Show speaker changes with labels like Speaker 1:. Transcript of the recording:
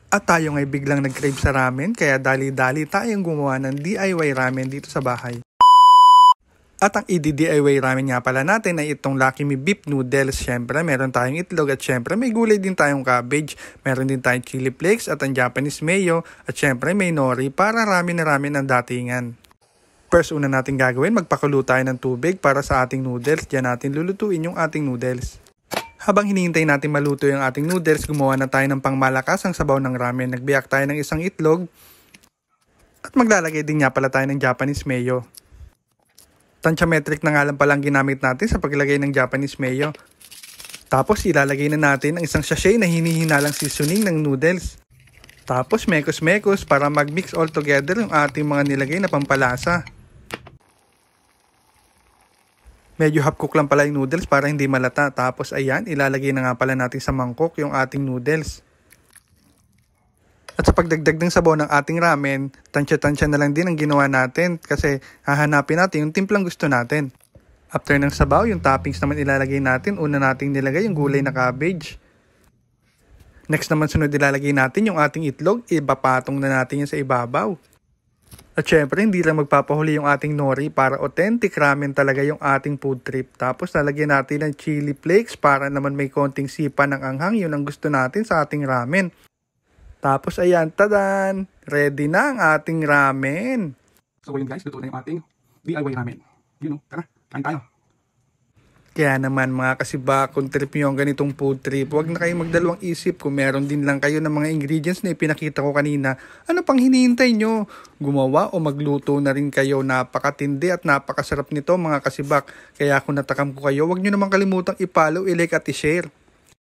Speaker 1: At tayo ngay biglang nag-crave sa ramen kaya dali-dali tayong gumawa ng DIY ramen dito sa bahay. At ang i-DIY ramen nga pala natin ay itong Lucky Me Beef Noodles. Syempre meron tayong itlog at syempre may gulay din tayong cabbage. Meron din tayong chili flakes at ang Japanese mayo at syempre may nori para ramen na ramen ang datingan. First una natin gagawin, magpakulo tayo ng tubig para sa ating noodles. Diyan natin lulutuin yung ating noodles. Habang hinihintay natin maluto yung ating noodles, gumawa na tayo ng pangmalakasang sabaw ng ramen. Nagbiyak tayo ng isang itlog at maglalagay din nga pala tayo ng Japanese mayo. Tansyametric na nga lang palang ginamit natin sa paglagay ng Japanese mayo. Tapos ilalagay na natin ang isang sachet na hinihinalang seasoning ng noodles. Tapos mekos-mekos para mag-mix all together yung ating mga nilagay na pampalasa. Medyo half cook lang pala yung noodles para hindi malata. Tapos ayan, ilalagay na nga pala natin sa mangkok yung ating noodles. At sa pagdagdag ng sabaw ng ating ramen, tansya-tansya na lang din ang ginawa natin kasi hahanapin natin yung timplang gusto natin. After ng sabaw, yung toppings naman ilalagay natin. Una nating nilagay yung gulay na cabbage. Next naman sunod ilalagay natin yung ating itlog. Ibapatong na natin yan sa ibabaw. At syempre, hindi lang magpapahuli yung ating nori para authentic ramen talaga yung ating food trip. Tapos lalagyan natin ng chili flakes para naman may konting sipa ng anghang. Yun ang gusto natin sa ating ramen. Tapos ayan, tadan! Ready na ang ating ramen.
Speaker 2: So yun guys, luto na yung ating DIY ramen. Yun o, tara, kain tayo.
Speaker 1: Kaya naman mga kasibak, kung trip nyo ang ganitong food trip, huwag na kayong magdalawang isip kung meron din lang kayo ng mga ingredients na ipinakita ko kanina. Ano pang hinihintay nyo? Gumawa o magluto na rin kayo. Napakatindi at napakasarap nito mga kasibak. Kaya kung natakam ko kayo, huwag nyo naman kalimutang i-follow, i-like at i-share.